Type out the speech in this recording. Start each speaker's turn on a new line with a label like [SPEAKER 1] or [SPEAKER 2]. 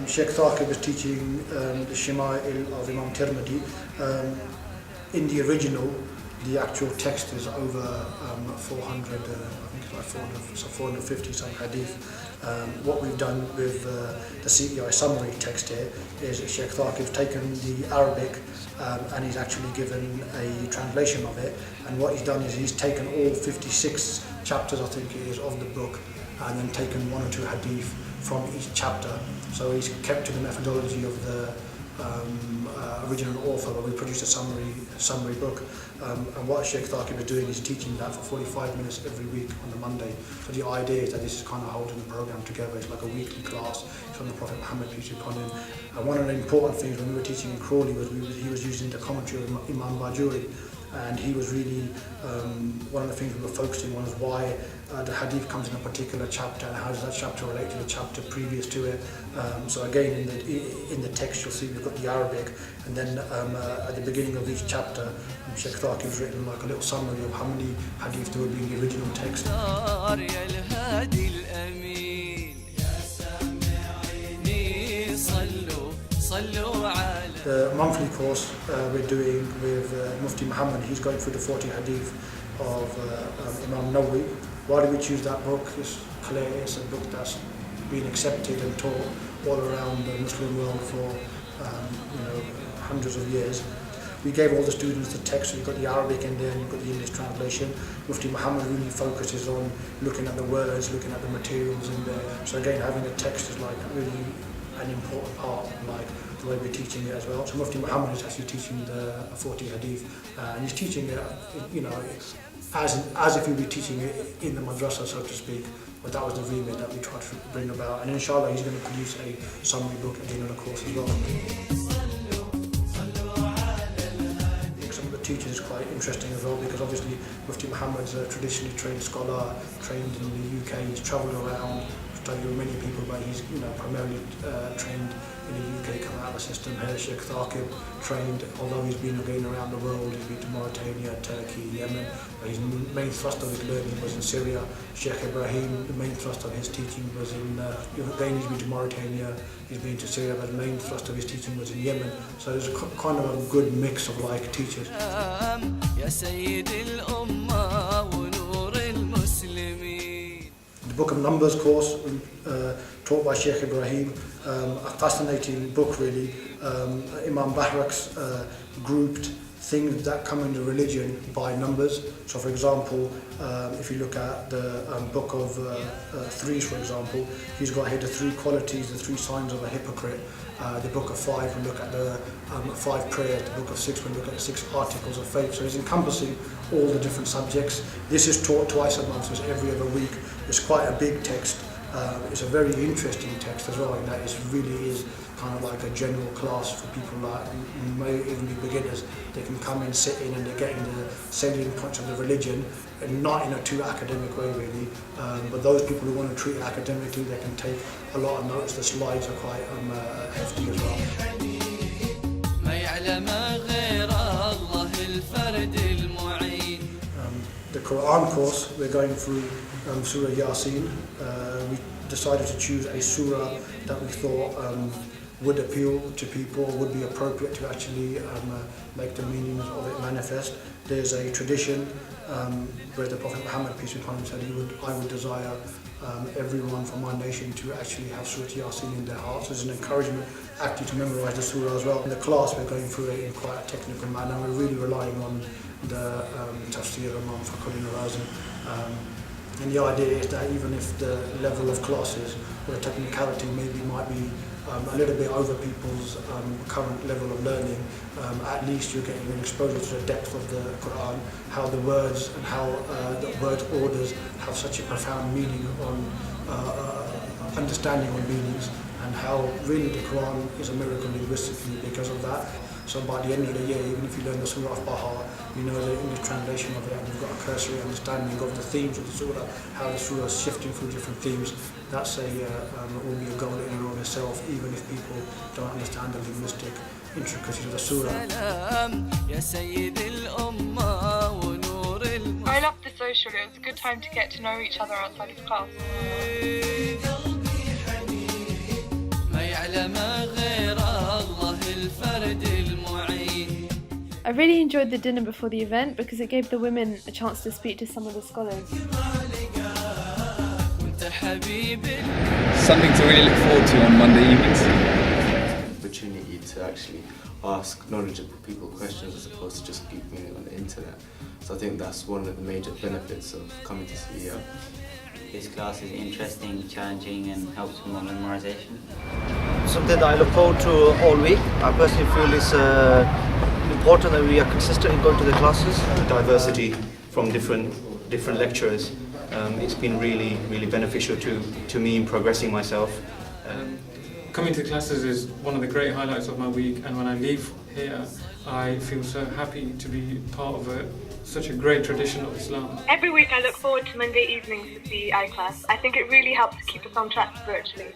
[SPEAKER 1] Sheikh Thaqib is teaching the Shama'il of Imam Tirmidhi. In the original, the actual text is over 400, I think it's like 450 some hadith. What we've done with the CEI summary text here is Sheikh Thaqib's taken the Arabic and he's actually given a translation of it, and what he's done is he's taken all 56 chapters, I think it is, of the book, and then taken one or two hadith from each chapter. So he's kept to the methodology of the original author, but we produced a summary book. And what Sheikh Thaqib is doing is teaching that for 45 minutes every week on the Monday. So the idea is that this is kind of holding the program together. It's like a weekly class from the Prophet Muhammad, peace be upon him. And one of the important things when we were teaching in Crawley was he was using the commentary of Imam Bajuri. And he was really, one of the things we were focusing on is why the hadith comes in a particular chapter and how does that chapter relate to the chapter previous to it. So again, in the text you'll see we've got the Arabic, and then at the beginning of each chapter, Sheikh Thaqib has written like a little summary of how many hadith there would be in the original text. The monthly course we're doing with Mufti Muhammad, he's going through the 40 hadith of Imam Nawawi. Why did we choose that book? It's clear it's a book that's been accepted and taught all around the Muslim world for hundreds of years. We gave all the students the text, so you've got the Arabic in there and you've got the English translation. Mufti Muhammad really focuses on looking at the words, looking at the materials in there. So again, having the text is like really an important part of like the way we're teaching it as well. So Mufti Muhammad is actually teaching the 40 hadith, and he's teaching it, as if he'd be teaching it in the madrasa, so to speak. But that was the remit that we tried to bring about, and inshallah he's going to produce a summary book at the end of the course as well. Some of the teachers is quite interesting as well, because obviously Mufti Muhammad's a traditionally trained scholar, trained in the UK. He's travelled around, studied with many people, but he's primarily trained in the UK, come out of the system. Here Sheikh Thaqib trained, although he's been again around the world, he's been to Mauritania, Turkey, Yemen, but his main thrust of his learning was in Syria. Sheikh Ibrahim, the main thrust of his teaching was in, again he's been to Mauritania, he's been to Syria, but the main thrust of his teaching was in Yemen. So there's kind of a good mix of like teachers. The Book of Numbers course, taught by Sheikh Ibrahim, a fascinating book really. Imam Bahrak's grouped things that come into religion by numbers. So for example, if you look at the book of threes, for example, he's got here the three qualities, the three signs of a hypocrite. The book of 5 will look at the 5 prayers, the book of 6 will look at the 6 articles of faith. So he's encompassing all the different subjects. This is taught twice a month, so it's every other week. It's quite a big text. It's a very interesting text as well, in that it really is kind of like a general class for people like who may even be beginners. They can come in, sit in, and they're getting the salient points of the religion, and not in a too academic way really. But those people who want to treat it academically, they can take a lot of notes. The slides are quite hefty as well. The Quran course, we're going through Surah Yasin. We decided to choose a surah that we thought would appeal to people, would be appropriate to actually make the meanings of it manifest. There's a tradition where the Prophet Muhammad, peace be upon him, said I would desire everyone from my nation to actually have Surah Yasin in their hearts. There's an encouragement actually to memorize the surah as well. In the class we're going through it in quite a technical manner. We're really relying on the tafsir of Imam Fakhruddin Razi. And the idea is that even if the level of classes or the technicality maybe might be a little bit over people's current level of learning, at least you're getting an exposure to the depth of the Quran, how the words and how the word orders have such a profound meaning on understanding on meanings, and how really the Quran is a miracle linguistically because of that. So by the end of the year, even if you learn the surah of Baha, you know the English translation of it, and you've got a cursory understanding of the themes of the surah, how the surah is shifting through different themes. That's will be a goal in and of itself, even if people don't understand the linguistic intricacies of the surah.
[SPEAKER 2] I love the social. It was a good time to get to know each other outside of class.
[SPEAKER 3] I really enjoyed the dinner before the event because it gave the women a chance to speak to some of the scholars.
[SPEAKER 4] Something to really look forward to on Monday evenings.
[SPEAKER 5] Opportunity to actually ask knowledgeable people questions as opposed to just googling it on the internet. So I think that's one of the major benefits of coming to CEI.
[SPEAKER 6] This class is interesting, challenging and helps with my memorisation.
[SPEAKER 7] Something that I look forward to all week. I personally feel it's important that we are consistent in going to the classes.
[SPEAKER 8] Diversity from different lecturers. It's been really beneficial to me in progressing myself.
[SPEAKER 9] Coming to classes is one of the great highlights of my week, and when I leave here I feel so happy to be part of such a great tradition of Islam.
[SPEAKER 2] Every week I look forward to Monday evenings for CEI class. I think it really helps keep us on track spiritually.